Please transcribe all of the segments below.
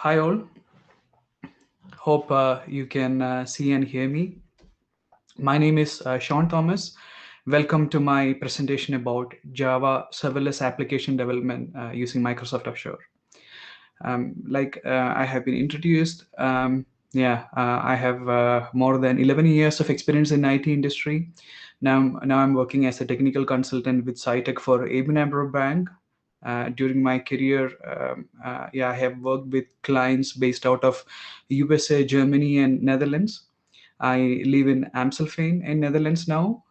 Hi all, hope you can see and hear me. My name is Shaun Thomas. Welcome to my presentation about Java serverless application development using Microsoft Azure. I have been introduced, I have more than 11 years of experience in IT industry. Now I'm working as a technical consultant with SciTech for ABN AMRO Bank. During my career, I have worked with clients based out of USA, Germany, and Netherlands. I live in Amstelveen in Netherlands now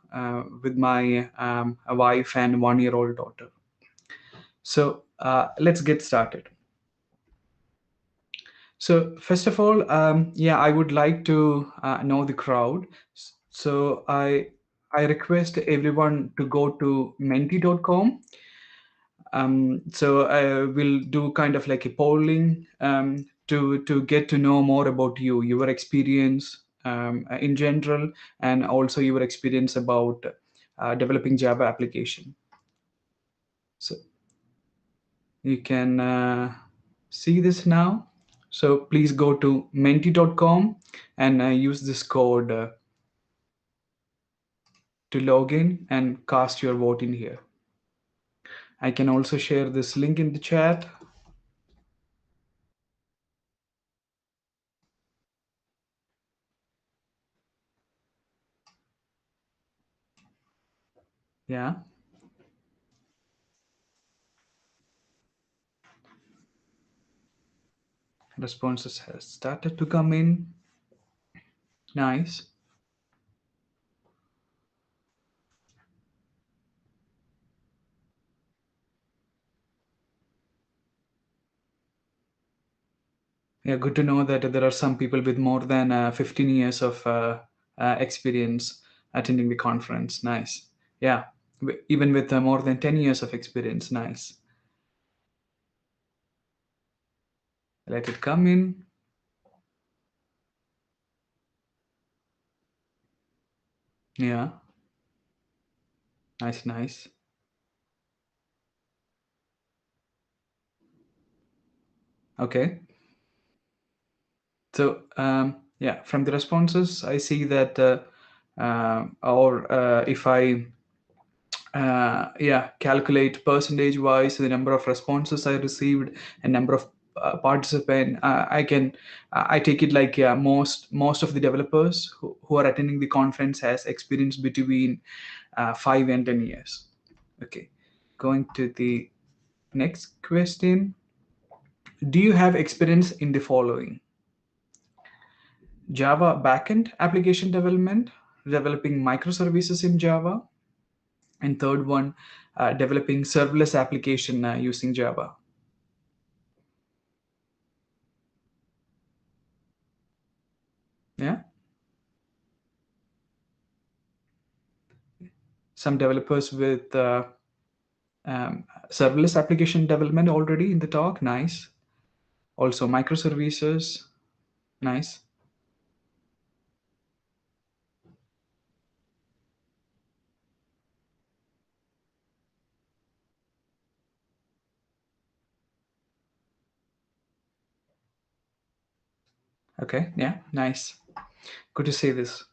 with my wife and 1-year-old daughter. So let's get started. So first of all, I would like to know the crowd. So I request everyone to go to menti.com. So I will do kind of like a polling to get to know more about you, your experience in general, and also your experience about developing Java application. So you can see this now. So please go to menti.com and use this code to log in and cast your vote in here. I can also share this link in the chat. Yeah. Responses has started to come in. Nice. Yeah, good to know that there are some people with more than 15 years of experience attending the conference. Nice. Yeah, even with more than 10 years of experience. Nice. Let it come in. Yeah. Nice, nice. Okay. So from the responses, I see that, if I calculate percentage wise the number of responses I received and number of participant, I take it like, yeah, most of the developers who are attending the conference has experience between 5 and 10 years. Okay, going to the next question. Do you have experience in the following: Java backend application development, developing microservices in Java, and third one, developing serverless application using Java? Yeah, some developers with serverless application development already in the talk. Nice. Also microservices. Nice. Okay, yeah, nice. Good to see this.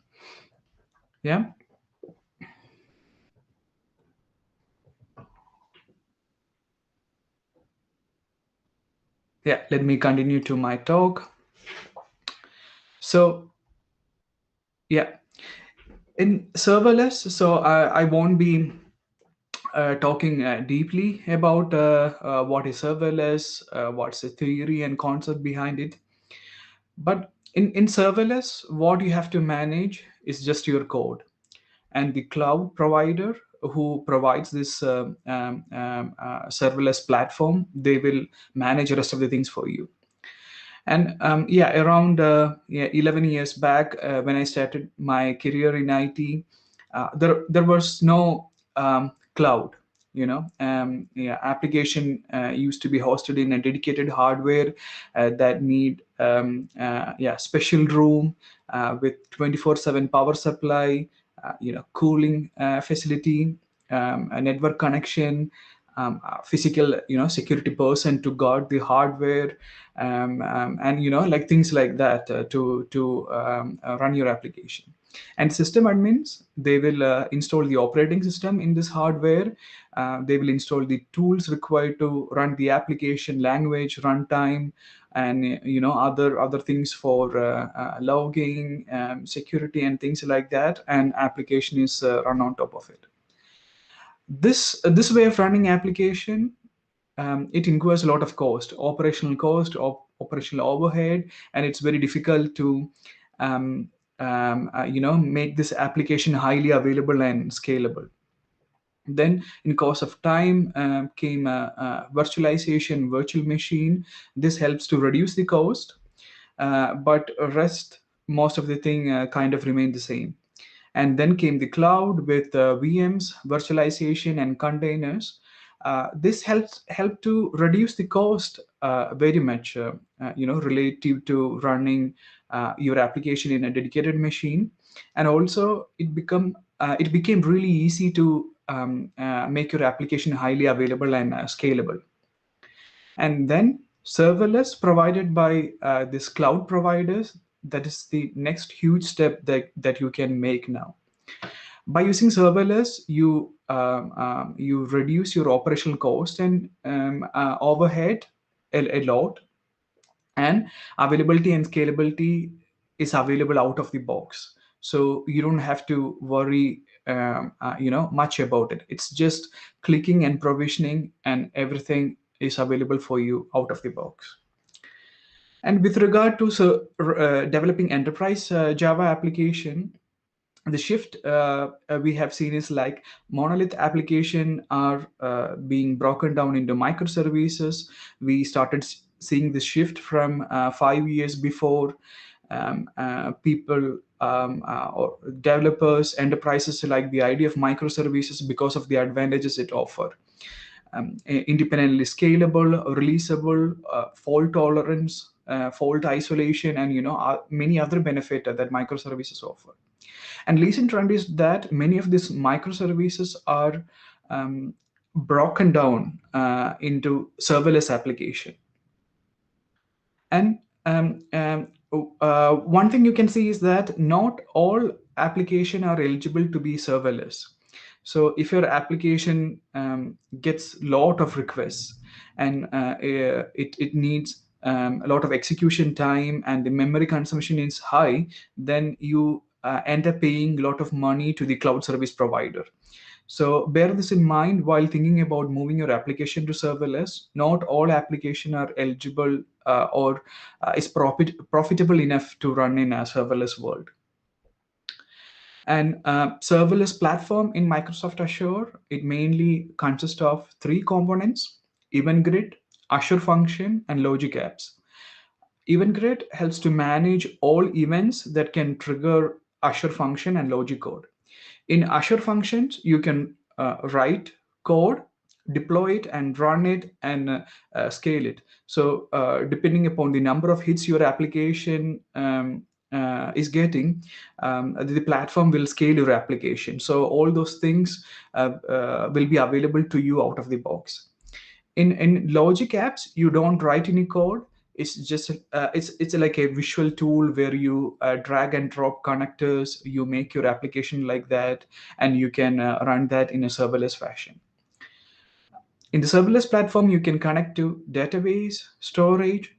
Yeah. Yeah, let me continue to my talk. So yeah, in serverless, so I won't be talking deeply about what is serverless, what's the theory and concept behind it. But in serverless, what you have to manage is just your code, and the cloud provider who provides this serverless platform, they will manage the rest of the things for you. And around 11 years back, when I started my career in IT, there was no cloud. Application used to be hosted in a dedicated hardware that need special room with 24/7 power supply, cooling facility, a network connection, physical, security person to guard the hardware, and like things like that, to run your application. And system admins, they will install the operating system in this hardware. They will install the tools required to run the application, language, runtime, and other things for logging, security, and things like that. And application is run on top of it. This way of running application, it incurs a lot of cost, operational cost, operational overhead, and it's very difficult to um, make this application highly available and scalable. Then, in course of time, came virtualization, virtual machine. This helps to reduce the cost, but rest, most of the thing kind of remained the same. And then came the cloud with VMs, virtualization, and containers. This help to reduce the cost very much, relative to running your application in a dedicated machine. And also, it became really easy to make your application highly available and scalable. And then serverless provided by this cloud providers, that is the next huge step that you can make now. By using serverless, you reduce your operational cost and overhead a lot, and availability and scalability is available out of the box. So you don't have to worry much about it. It's just clicking and provisioning, and everything is available for you out of the box. And with regard to developing enterprise Java application, the shift we have seen is like monolith application are being broken down into microservices. We started seeing the shift from 5 years before. People or developers, enterprises like the idea of microservices because of the advantages it offer. Independently scalable, releasable, fault tolerance, fault isolation, and many other benefits that microservices offer. And recent trend is that many of these microservices are broken down into serverless application. And one thing you can see is that not all application are eligible to be serverless. So if your application gets lot of requests, and it needs a lot of execution time, and the memory consumption is high, then you end up paying a lot of money to the cloud service provider. So bear this in mind while thinking about moving your application to serverless. Not all application are eligible or is profitable enough to run in a serverless world. And serverless platform in Microsoft Azure, it mainly consists of three components: Event Grid, Azure Function, and Logic Apps. Event Grid helps to manage all events that can trigger Azure Function and Logic code. In Azure Functions, you can write code, deploy it, and run it, and scale it. So depending upon the number of hits your application is getting, the platform will scale your application. So all those things will be available to you out of the box. In Logic Apps, you don't write any code. It's just it's like a visual tool where you drag and drop connectors. You make your application like that, and you can run that in a serverless fashion. In the serverless platform, you can connect to database, storage,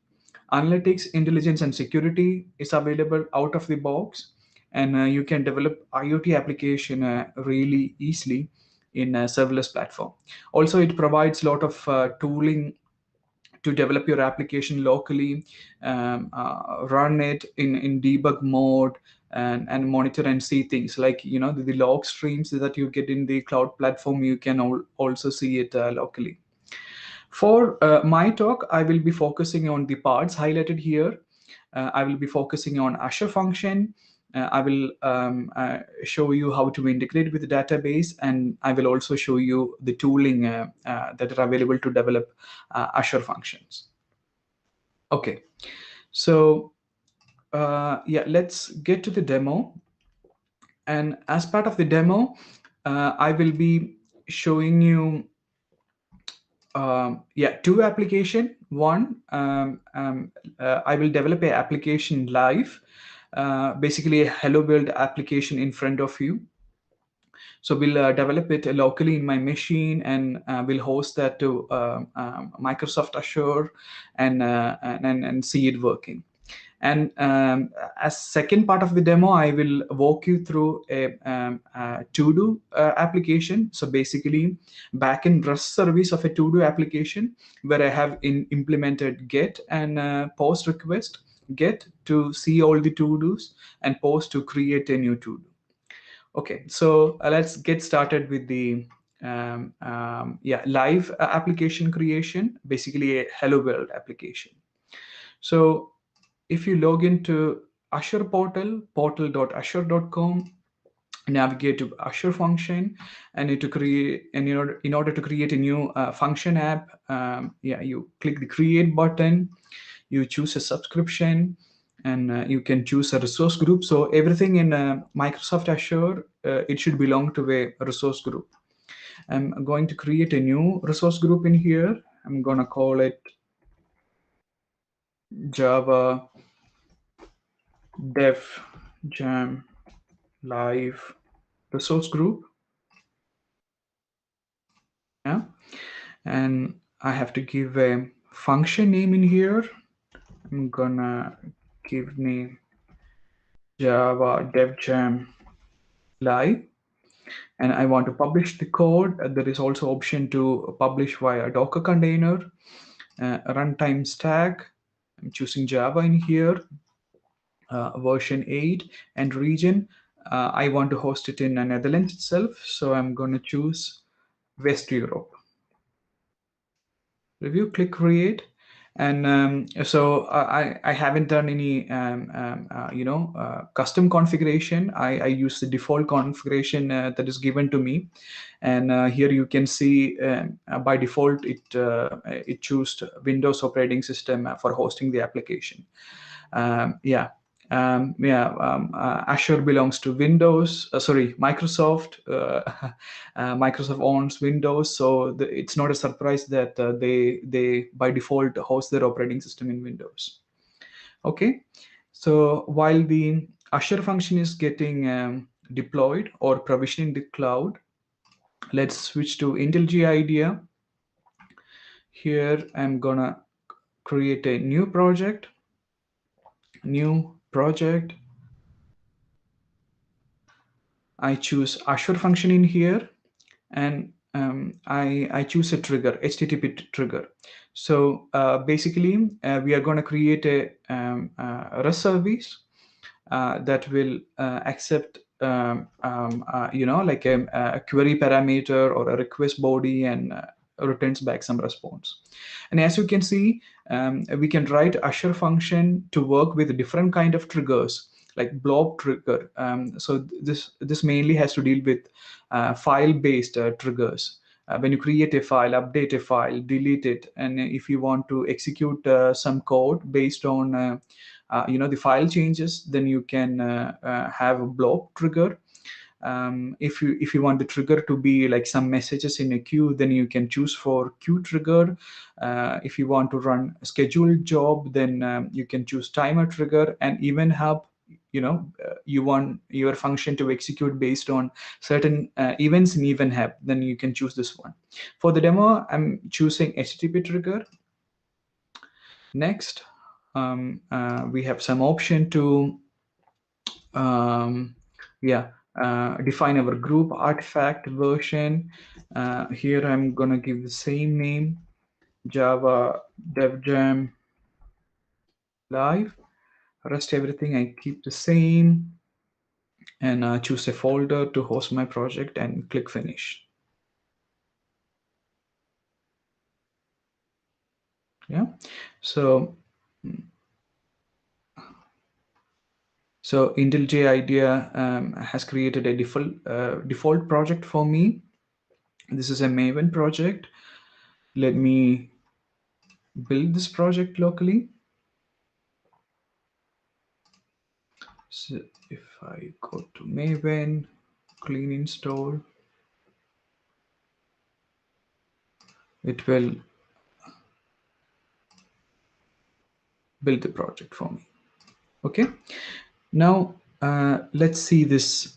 analytics, intelligence, and security is available out of the box. And you can develop IoT application really easily in a serverless platform. Also, it provides a lot of tooling to develop your application locally, run it in debug mode, and monitor and see things like the log streams that you get in the cloud platform. You can also see it locally. For my talk, I will be focusing on the parts highlighted here. I will be focusing on Azure Function. I will show you how to integrate with the database, and I will also show you the tooling that are available to develop Azure Functions. Okay, so yeah, let's get to the demo. And as part of the demo, I will be showing you Yeah, two application. One, I will develop a application live, basically a hello world application in front of you. So we'll develop it locally in my machine, and we'll host that to Microsoft Azure, and see it working. And as second part of the demo, I will walk you through a to-do application. So basically, backend REST service of a to-do application where I have implemented get and post request, get to see all the to-dos, and post to create a new to-do. Okay, so let's get started with the yeah, live application creation, basically a hello world application. So if you log into Azure portal, portal.azure.com, navigate to Azure function, and need to create, and in order to create a new function app, yeah, you click the create button, you choose a subscription, and you can choose a resource group. So everything in Microsoft Azure, it should belong to a resource group. I'm going to create a new resource group in here. I'm gonna call it Java Dev Jam Live resource group. Yeah, and I have to give a function name in here. I'm gonna give name Java Dev Jam Live, and I want to publish the code. There is also option to publish via Docker container, runtime stack. I'm choosing Java in here, version 8, and region. I want to host it in Netherlands itself, so I'm going to choose West Europe. Review, click create. And so I haven't done any custom configuration. I use the default configuration that is given to me, and here you can see by default it chose Windows operating system for hosting the application. Yeah. Azure belongs to Windows. Sorry, Microsoft. Microsoft owns Windows, so it's not a surprise that they by default host their operating system in Windows. Okay, so while the Azure function is getting deployed or provisioning the cloud, let's switch to IntelliJ IDEA. Here I'm gonna create a new project. New project. I choose Azure function in here, and I choose a trigger, HTTP trigger. So basically, we are going to create a REST service that will accept like a query parameter or a request body, and returns back some response. And as you can see, we can write Azure function to work with different kind of triggers, like blob trigger. So this mainly has to deal with file based triggers. When you create a file, update a file, delete it, and if you want to execute some code based on the file changes, then you can have a blob trigger. If you want the trigger to be like some messages in a queue, then you can choose for queue trigger. If you want to run a scheduled job, then you can choose timer trigger. And even hub, you want your function to execute based on certain events in event hub, then you can choose this one. For the demo, I'm choosing HTTP trigger. Next, we have some option to yeah, define our group artifact version. Here I'm gonna give the same name, Java DevJam Live. Rest everything I keep the same, and choose a folder to host my project and click finish. Yeah, so IntelliJ IDEA has created a default project for me. This is a Maven project. Let me build this project locally. So if I go to Maven, clean install, it will build the project for me. Okay, now let's see this.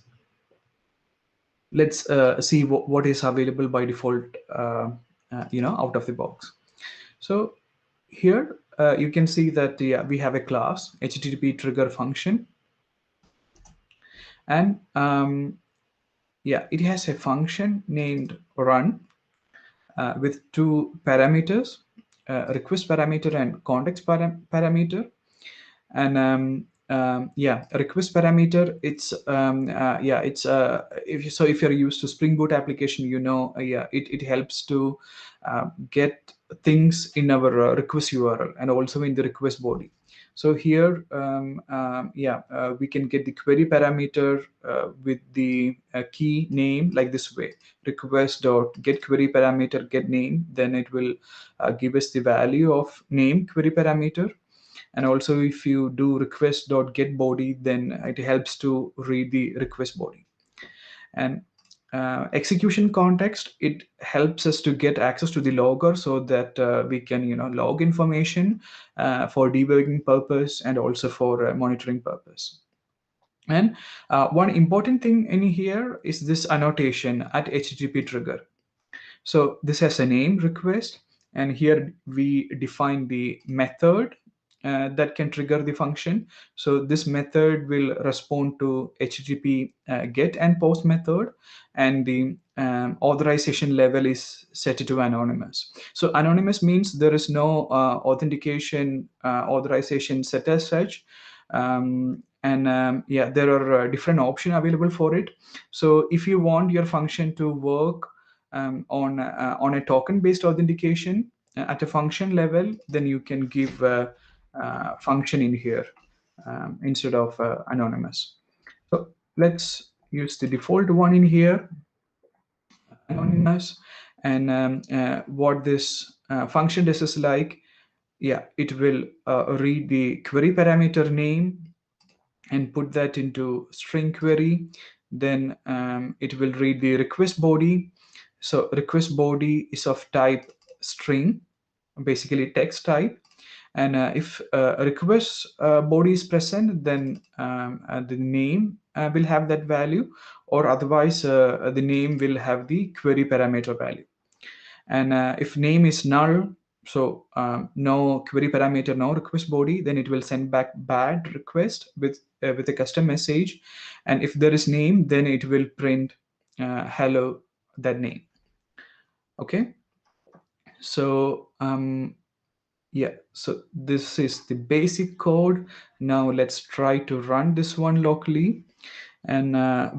Let's see what is available by default, out of the box. So here you can see that we have a class HTTP trigger function, and it has a function named run with two parameters, request parameter and context parameter. And request parameter, if you're used to Spring Boot application, it helps to get things in our request URL and also in the request body. So here we can get the query parameter with the key name like this way: request dot get query parameter get name. Then it will give us the value of name query parameter. And also if you do request dot get body, then it helps to read the request body. And execution context, it helps us to get access to the logger so that we can log information for debugging purpose and also for monitoring purpose. And one important thing in here is this annotation at HTTP trigger. So this has a name request, and here we define the method that can trigger the function. So this method will respond to HTTP get and post method, and the authorization level is set to anonymous. So anonymous means there is no authentication authorization set as such. There are different options available for it. So if you want your function to work on a token-based authentication at a function level, then you can give a function in here instead of anonymous. So let's use the default one in here, anonymous. And what this function does is like, it will read the query parameter name and put that into string query. Then it will read the request body. So request body is of type string, basically text type. And if a request body is present, then the name will have that value, or otherwise the name will have the query parameter value. And if name is null, so no query parameter, no request body, then it will send back bad request with a custom message. And if there is name, then it will print hello, that name. Okay, so so this is the basic code. Now let's try to run this one locally. And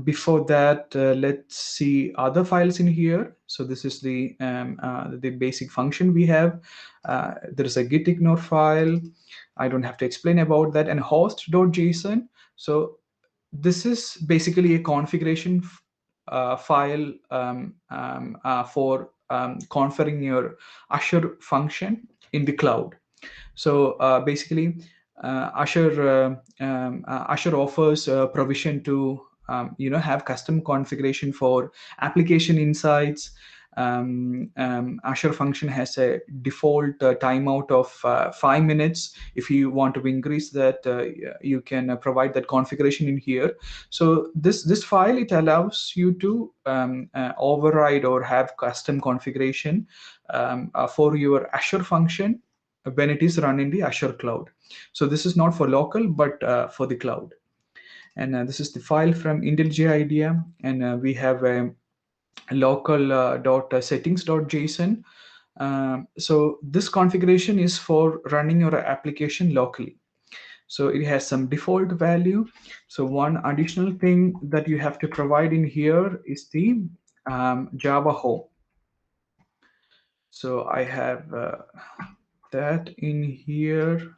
before that, let's see other files in here. So this is the basic function we have. There is a git ignore file. I don't have to explain about that. And host.json. So this is basically a configuration file for configuring your Azure function in the cloud. So basically, Azure offers provision to have custom configuration for application insights. Azure function has a default timeout of 5 minutes. If you want to increase that, you can provide that configuration in here. So this file, it allows you to override or have custom configuration for your Azure function when it is run in the Azure cloud. So this is not for local, but for the cloud. And this is the file from IntelliJ IDEA, and we have a local settings.json. So this configuration is for running your application locally. So it has some default value. So one additional thing that you have to provide in here is the Java home. So I have that in here.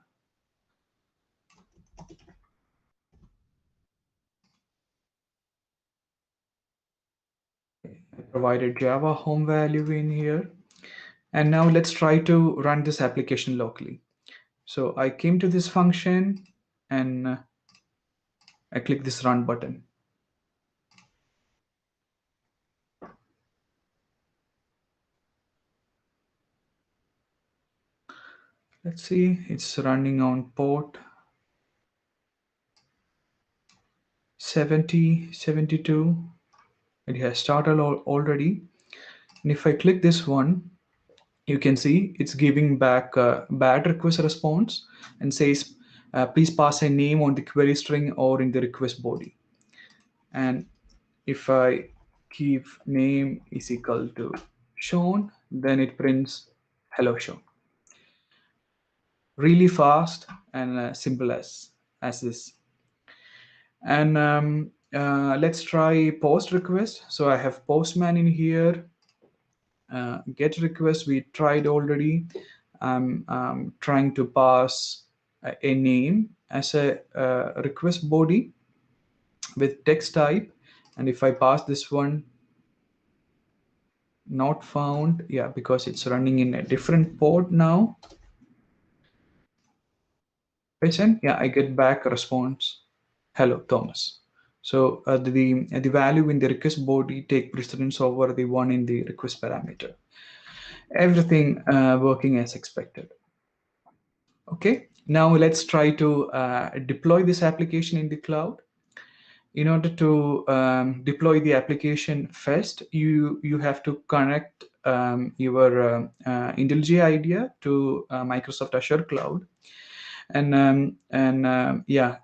I provided Java home value in here. And now let's try to run this application locally. So I came to this function and I click this run button. Let's see, it's running on port 7072. It has started already. And if I click this one, you can see it's giving back a bad request response and says, please pass a name on the query string or in the request body. And if I keep name is equal to Shaun, then it prints hello Shaun. Really fast and simple as this. And let's try post request. So I have postman in here. Get request we tried already. I'm trying to pass a name as a request body with text type, and if I pass this one, not found. Yeah, because it's running in a different port now. Listen, yeah, I get back a response, hello Thomas. So the value in the request body take precedence over the one in the request parameter. Everything working as expected. Okay, now let's try to deploy this application in the cloud. In order to deploy the application first, you have to connect your IntelliJ IDEA to Microsoft Azure Cloud, and yeah,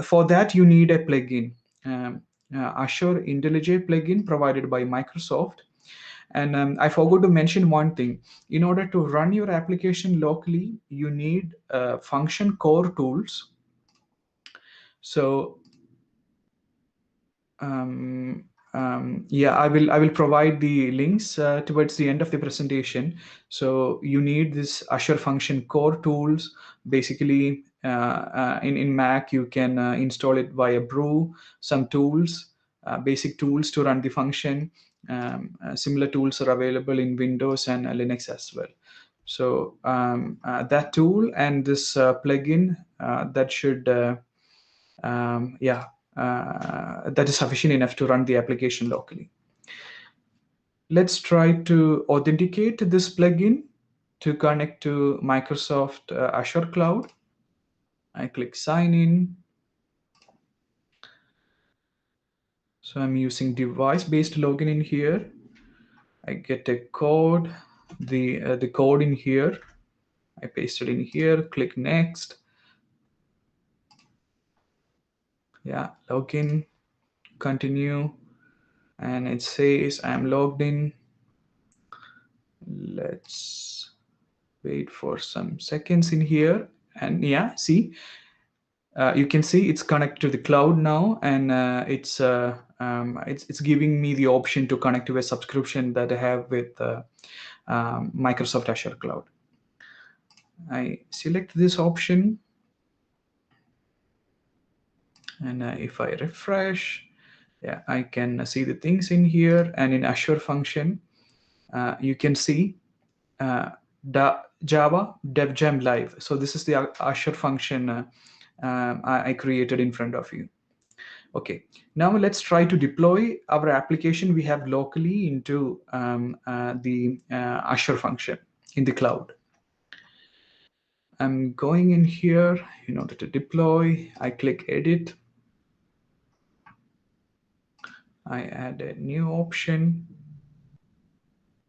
for that you need a plugin, Azure IntelliJ plugin provided by Microsoft. And I forgot to mention one thing. In order to run your application locally, you need function core tools. So yeah, I will provide the links towards the end of the presentation. So you need this Azure function core tools. Basically, in Mac you can install it via brew, some tools, basic tools to run the function. Similar tools are available in Windows and Linux as well. So that tool and this plugin that should yeah, that is sufficient enough to run the application locally. Let's try to authenticate this plugin to connect to Microsoft Azure Cloud. I click sign in. So I'm using device-based login in here. I get a code, the code in here. I paste it in here, click next. Yeah, login, continue, and it says I'm logged in. Let's wait for some seconds in here, and yeah, see, you can see it's connected to the cloud now, and it's giving me the option to connect to a subscription that I have with Microsoft Azure Cloud. I select this option, and if I refresh, yeah, I can see the things in here. And in Azure function, you can see Java DevGem Live. So this is the Azure function I created in front of you. Okay, now let's try to deploy our application we have locally into the Azure function in the cloud. I'm going in here in order to deploy. I click edit. I add a new option,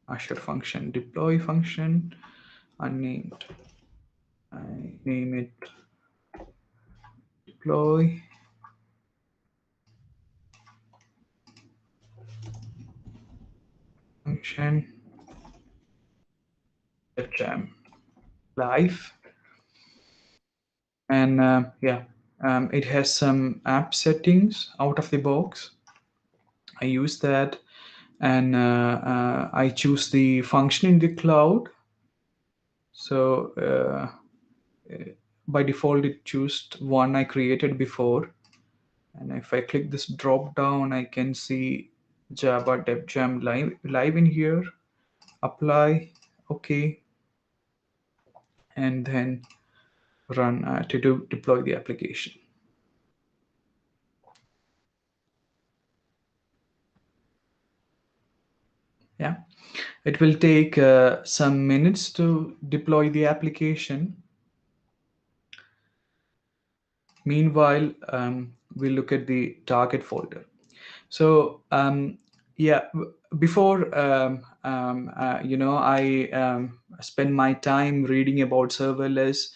Azure function deploy function, unnamed. I name it deploy. Function jam live, and yeah, it has some app settings out of the box. I use that, and I choose the function in the cloud. So by default it choose one I created before, and if I click this drop down, I can see Java DevJam live in here. Apply, okay, and then run to deploy the application. Yeah, It will take some minutes to deploy the application. Meanwhile, we look at the target folder. So yeah, before I spend my time reading about serverless,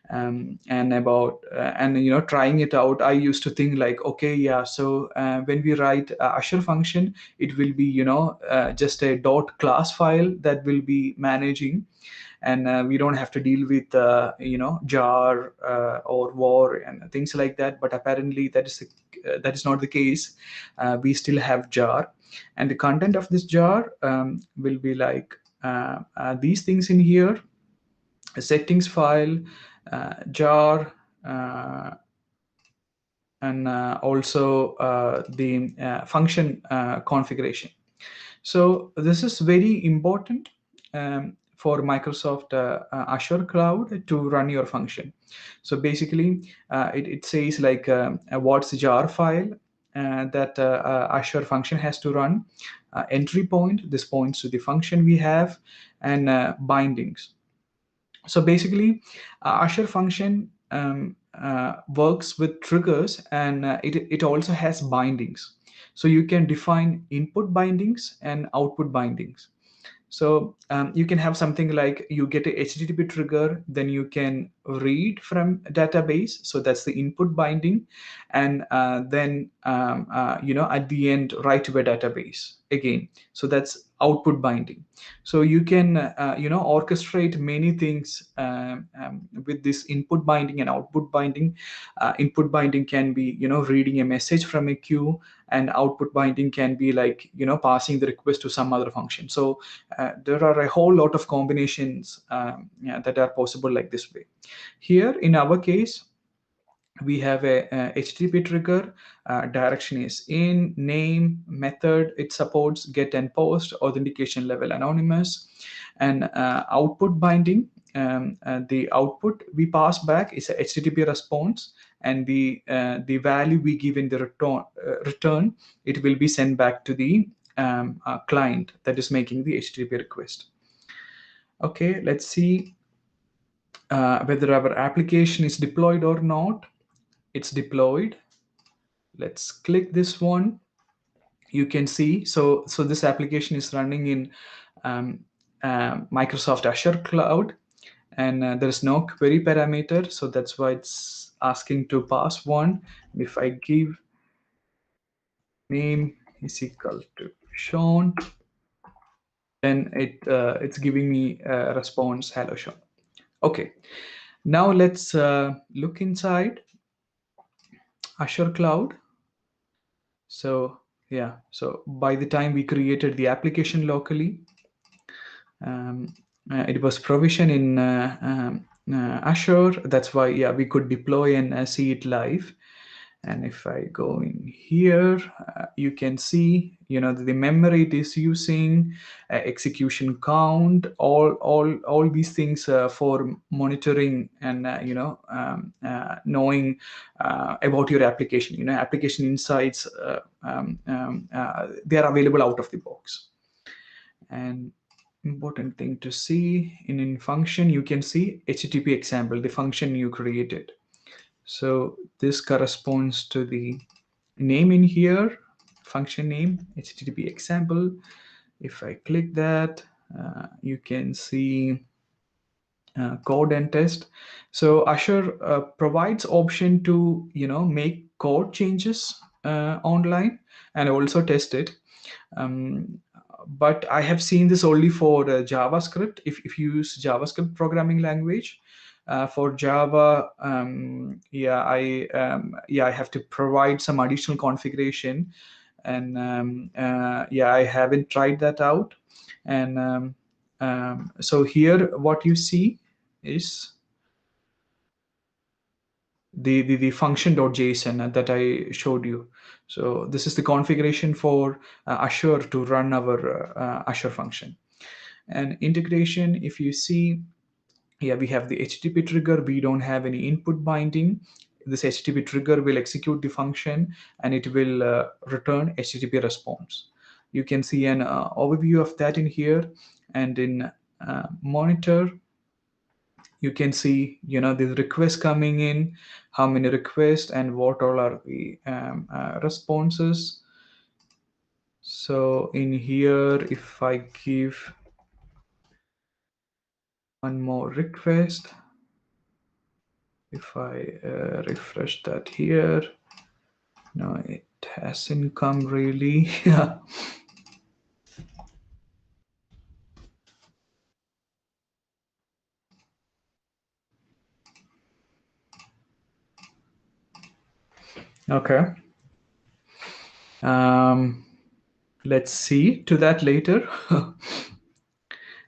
and about and trying it out. I used to think like, okay, yeah, so when we write a Azure function, it will be just a dot class file that will be managing, and we don't have to deal with jar or war and things like that. But apparently that is not the case. We still have jar, and the content of this jar will be like these things in here: a settings file, jar, uh, and also the function configuration. So this is very important for Microsoft Azure Cloud to run your function. So basically, it says like what's the jar file that Azure function has to run, entry point, this points to the function we have, and bindings. So basically, Azure function works with triggers, and it also has bindings. So you can define input bindings and output bindings. So you can have something like you get a HTTP trigger, then you can read from database. So that's the input binding, and then at the end write to a database again. So that's output binding. So you can orchestrate many things with this input binding and output binding. Input binding can be reading a message from a queue, and output binding can be like passing the request to some other function. So there are a whole lot of combinations yeah, that are possible like this way. Here in our case, we have a HTTP trigger. Direction is in, name, method. It supports get and post, authentication level anonymous, and output binding. The output we pass back is a HTTP response, and the value we give in the return, it will be sent back to the client that is making the HTTP request. Okay, let's see whether our application is deployed or not. It's deployed. Let's click this one. You can see, so this application is running in Microsoft Azure Cloud, and there is no query parameter, so that's why it's asking to pass one. If I give name is equal to Shaun, then it's giving me a response, hello Shaun. Okay, now let's look inside Azure Cloud. So yeah, so by the time we created the application locally, it was provisioned in Azure. That's why, yeah, we could deploy and see it live. And if I go in here, you can see, the memory it is using, execution count, all these things for monitoring and knowing about your application. Application insights, they are available out of the box. And important thing to see in function, you can see HTTP example, the function you created. So this corresponds to the name in here, function name, HTTP example. If I click that, you can see code and test. So Azure provides option to make code changes online and also test it. But I have seen this only for JavaScript. If you use JavaScript programming language, for Java, I have to provide some additional configuration, and I haven't tried that out. And so here, what you see is the function.json that I showed you. So this is the configuration for Azure to run our Azure function. And integration, if you see, yeah, we have the HTTP trigger. We don't have any input binding. This HTTP trigger will execute the function, and it will return HTTP response. You can see an overview of that in here. And in monitor, you can see, the requests coming in, how many requests and what all are the responses. So in here, if I give one more request, if I refresh that here, no, it hasn't come really. Okay. Um, let's see to that later.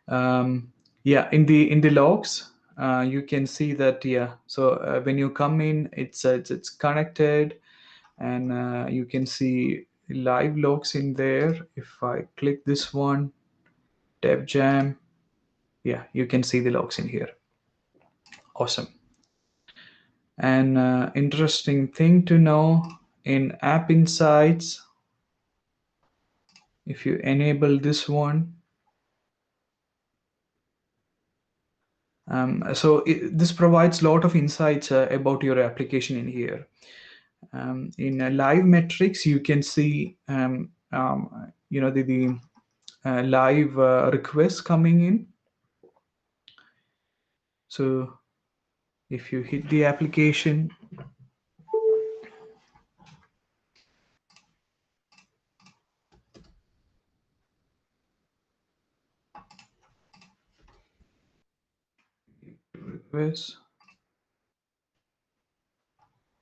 Yeah, in the logs, you can see that, yeah. So when you come in, it's connected, and you can see live logs in there. If I click this one, dev jam, yeah, you can see the logs in here. Awesome. And interesting thing to know, in App Insights, if you enable this one, this provides a lot of insights about your application in here. In live metrics, you can see the live requests coming in. So if you hit the application, requests,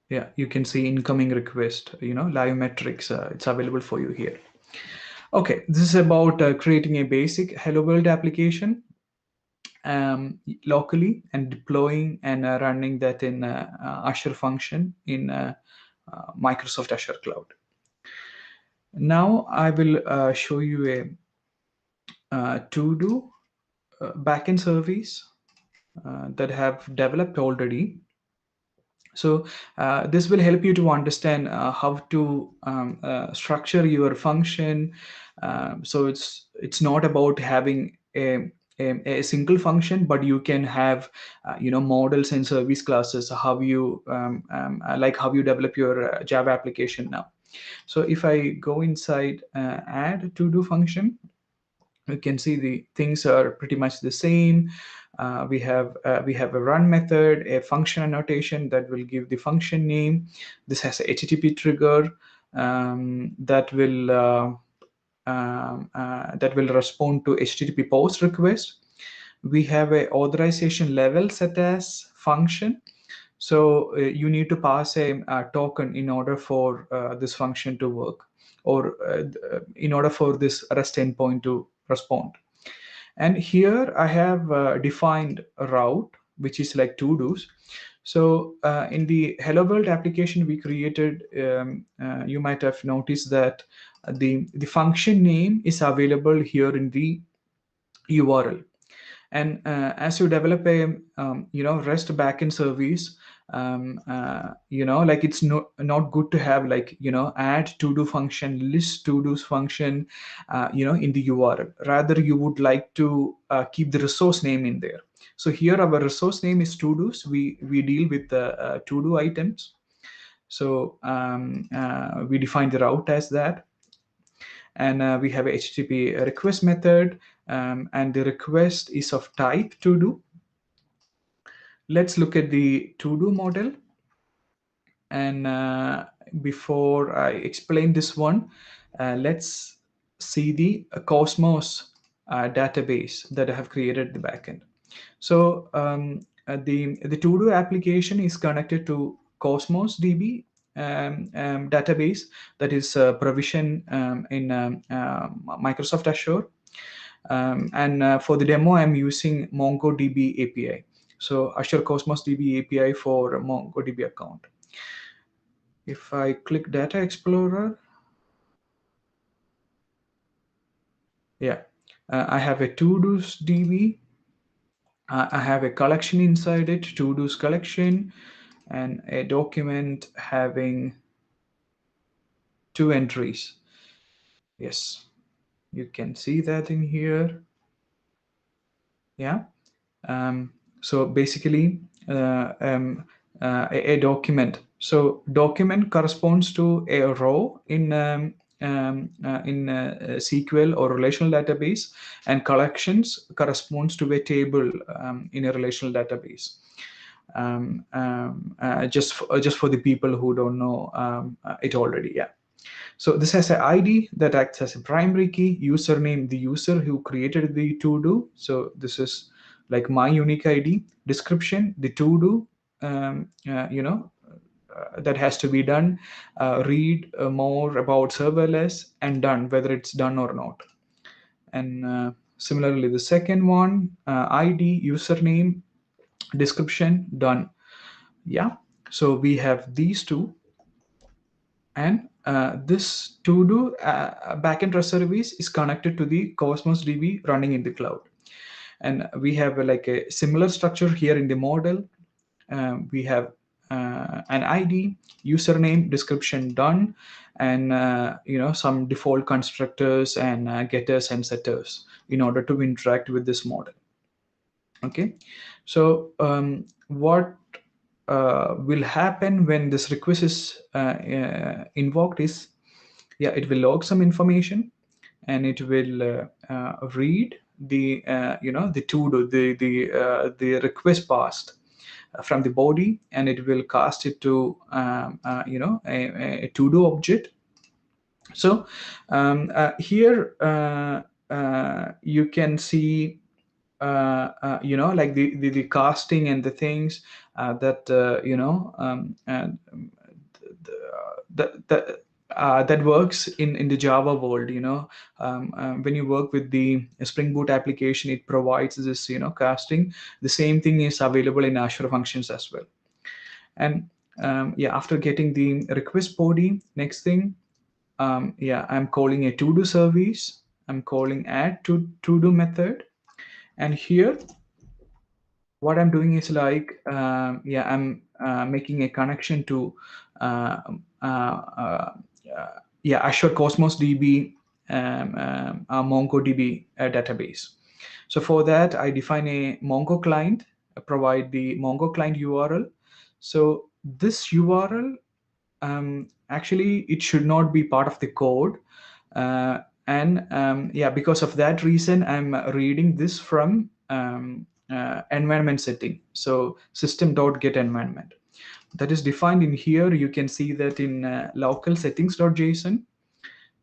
yeah, you can see incoming request, live metrics. It's available for you here. Okay, this is about creating a basic Hello World application locally, and deploying and running that in Azure function in Microsoft Azure Cloud. Now I will show you a to-do backend service that have developed already. So this will help you to understand how to structure your function. So it's not about having a single function, but you can have models and service classes. How you like how you develop your Java application now. So if I go inside add to do function, you can see the things are pretty much the same. We have a run method, a function annotation that will give the function name. This has a HTTP trigger that will respond to HTTP post request. We have a authorization level set as function. So you need to pass a token in order for this function to work, or in order for this REST endpoint to respond. And here I have defined a route, which is like to-dos. So in the Hello World application we created, you might have noticed that the function name is available here in the URL. And as you develop a REST backend service, like it's not good to have like add to do function, list to do's function in the URL. Rather, you would like to keep the resource name in there. So here our resource name is to do's. We deal with the to do items. So we define the route as that. And we have a HTTP request method, and the request is of type to do. Let's look at the to do model. And before I explain this one, let's see the Cosmos database that I have created the backend. So the to do application is connected to Cosmos DB database that is provisioned in Microsoft Azure. And for the demo, I'm using MongoDB API. So Azure Cosmos DB API for MongoDB account. If I click Data Explorer, yeah, I have a to-dos DB. I have a collection inside it, to-dos collection, and a document having 2 entries. Yes. You can see that in here. Yeah. So basically, a document. So document corresponds to a row in SQL or relational database, and collections corresponds to a table in a relational database. Just for the people who don't know it already. Yeah. So this has an ID that acts as a primary key, username, the user who created the to-do. So this is like my unique ID, description, the to-do, that has to be done, read more about serverless, and done, whether it's done or not. And similarly, the second one, ID, username, description, done. Yeah. So we have these two. And this to-do backend REST service is connected to the Cosmos DB running in the cloud. And we have like a similar structure here in the model. We have an ID, username, description, done, and some default constructors and getters and setters in order to interact with this model. Okay, so what will happen when this request is invoked is, yeah, it will log some information, and it will read the the to-do, the request passed from the body, and it will cast it to a to-do object. So here you can see like the casting and the things that that works in the Java world. When you work with the Spring Boot application, it provides this casting. The same thing is available in Azure Functions as well. And yeah, after getting the request body, next thing, yeah, I'm calling a to-do service. I'm calling add to-do method, and here what I'm doing is like, yeah, I'm making a connection to uh, uh, uh, yeah, Azure Cosmos DB, MongoDB database. So for that, I define a Mongo client, provide the Mongo client URL. So this URL, actually, it should not be part of the code. And yeah, because of that reason, I'm reading this from environment setting. So system.get environment. That is defined in here. You can see that in local settings.json.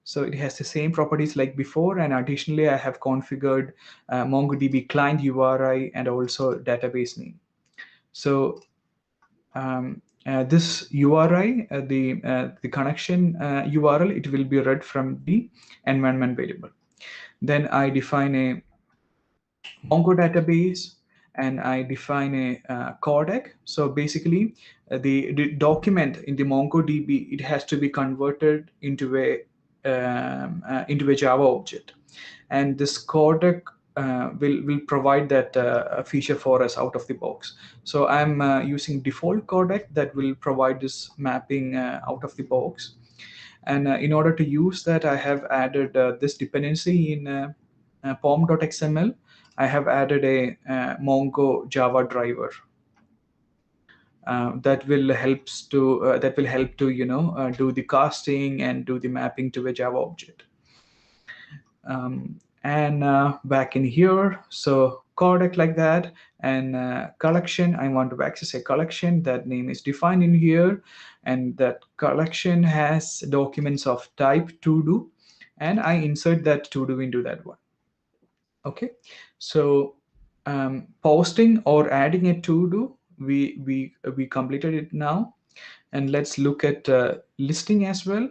So it has the same properties like before. And additionally, I have configured MongoDB client URI and also database name. So this URI, the connection URL, it will be read from the environment variable. Then I define a Mongo database, and I define a codec. So basically, the document in the MongoDB, it has to be converted into a Java object, and this codec will provide that feature for us out of the box. So I'm using default codec that will provide this mapping out of the box. And in order to use that, I have added this dependency in pom.xml. I have added a Mongo Java driver that will help to do the casting and do the mapping to a Java object. And back in here, so codec like that, and collection, I want to access a collection. That name is defined in here, and that collection has documents of type to do, and I insert that to do into that one. Okay, so posting or adding a to do, we completed it now. And let's look at listing as well.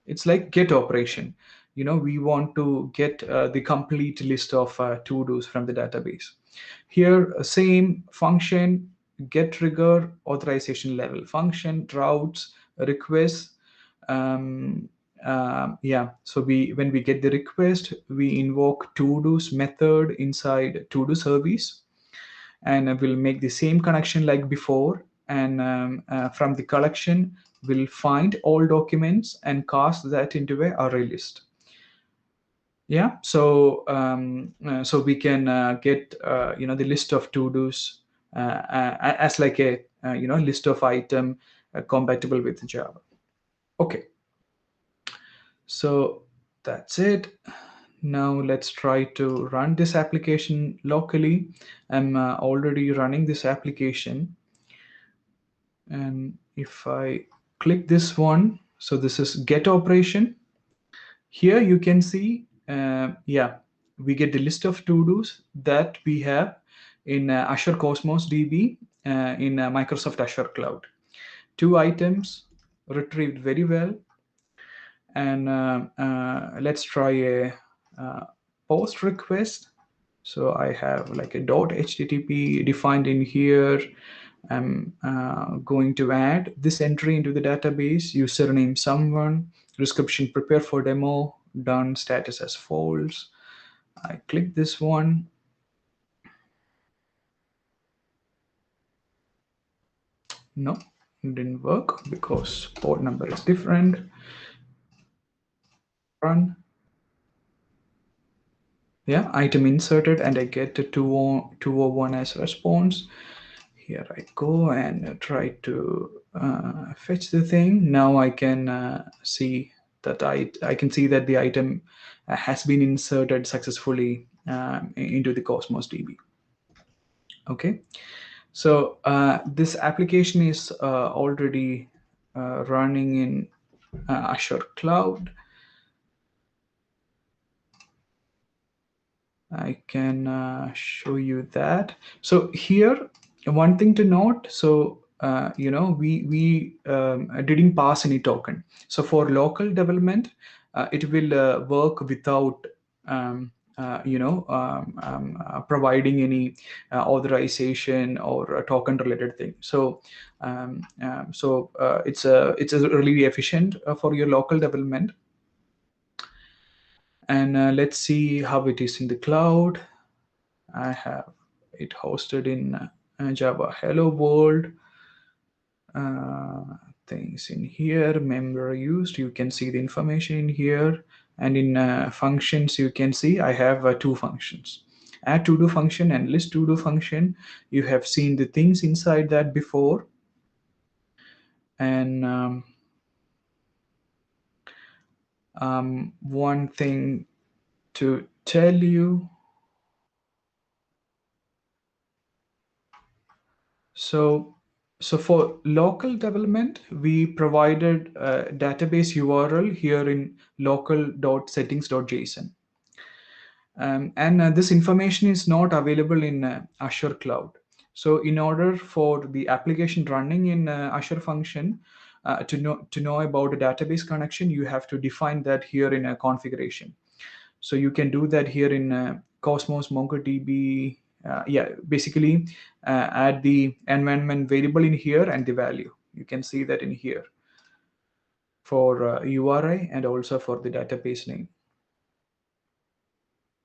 It's like get operation. We want to get the complete list of to-dos from the database. Here, same function, get trigger, authorization level function, routes, requests. Yeah, so when we get the request, we invoke to-dos method inside to-do service, and we'll make the same connection like before. And from the collection, we'll find all documents and cast that into a array list. Yeah, so we can get the list of to dos as like a list of item compatible with Java. Okay, so that's it. Now let's try to run this application locally. I'm already running this application, and if I click this one, so this is get operation. Here you can see, yeah, we get the list of to-dos that we have in Azure Cosmos DB in Microsoft Azure Cloud. Two items retrieved very well. And let's try a post request. So I have like a .http defined in here. I'm going to add this entry into the database, username someone, description prepare for demo, done, status as false. I click this one. No, it didn't work because port number is different. Run. Yeah, item inserted, and I get the 201 as response. Here I go and try to fetch the thing. Now I can see that I can see that the item has been inserted successfully into the Cosmos DB. Okay, so this application is already running in Azure Cloud. I can show you that. So here, one thing to note. So we didn't pass any token. So for local development, it will work without providing any authorization or a token related thing. So it's a really efficient for your local development. And let's see how it is in the cloud. I have it hosted in Java Hello World. Things in here, member used, you can see the information in here. And in functions, you can see I have two functions, add to do function and list to do function. You have seen the things inside that before. And one thing to tell you. So for local development, we provided a database URL here in local.settings.json. And this information is not available in Azure Cloud. So in order for the application running in Azure function to know about a database connection, you have to define that here in a configuration. So you can do that here in Cosmos MongoDB. Yeah, basically add the environment variable in here and the value. You can see that in here for URI and also for the database name.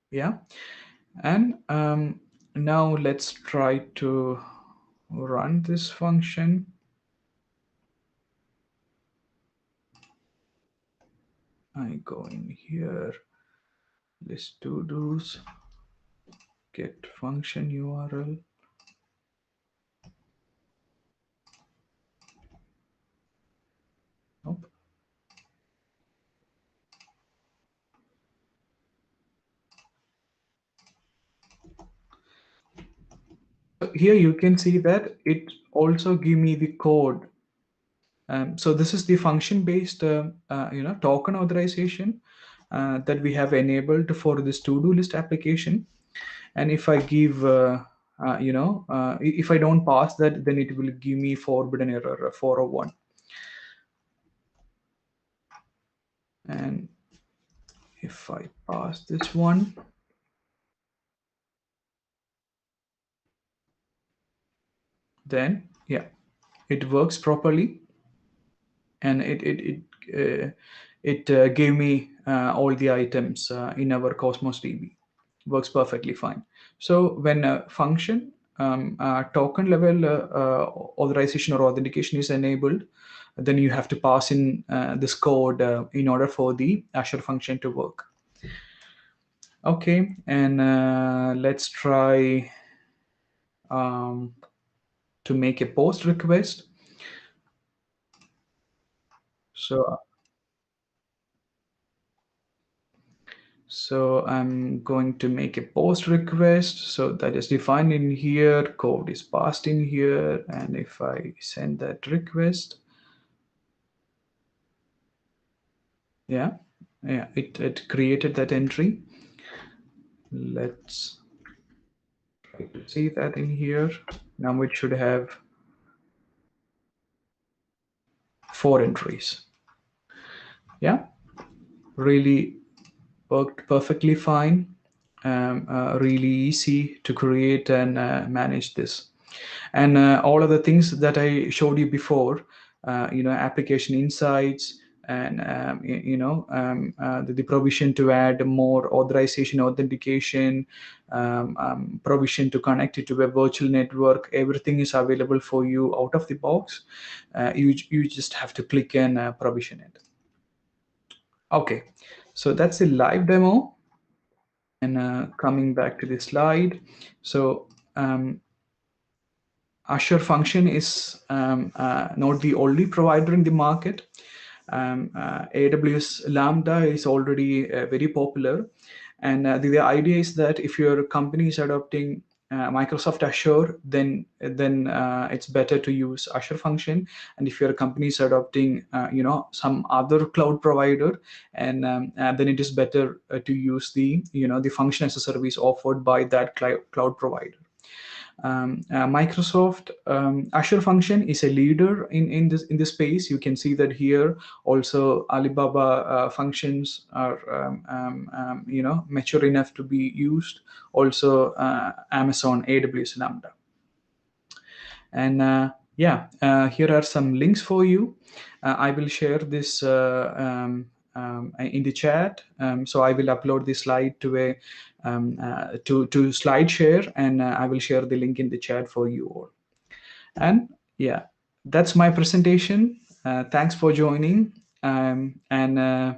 Yeah, and now let's try to run this function. I go in here, list to dos, get function URL. Nope. Here you can see that it also give me the code. So this is the function-based token authorization that we have enabled for this to-do list application. And if I give if I don't pass that, then it will give me forbidden error 401. And if I pass this one, then yeah, it works properly. And it gave me all the items in our Cosmos DB. Works perfectly fine. So when a function token level authorization or authentication is enabled, then you have to pass in this code in order for the Azure function to work. Okay, and let's try um, to make a post request. So, so I'm going to make a post request. So that is defined in here, code is passed in here, and if I send that request, yeah, yeah, it created that entry. Let's try to see that in here. Now it should have 4 entries. Yeah, really worked perfectly fine. Really easy to create and manage this. And all of the things that I showed you before, application insights, and the provision to add more authorization, authentication, provision to connect it to a virtual network, everything is available for you out of the box. You just have to click and provision it. Okay, so that's a live demo. And coming back to the slide, so Azure Function is not the only provider in the market. AWS Lambda is already very popular, and the idea is that if your company is adopting Microsoft Azure, then it's better to use Azure Function. And if your company is adopting some other cloud provider, and then it is better to use the function as a service offered by that cloud provider. Microsoft Azure Function is a leader in this space. You can see that here. Also, Alibaba functions are mature enough to be used. Also, Amazon AWS Lambda. And yeah, here are some links for you. I will share this in the chat. So I will upload the slide to SlideShare, and I will share the link in the chat for you all. And yeah, that's my presentation. Thanks for joining. And yeah.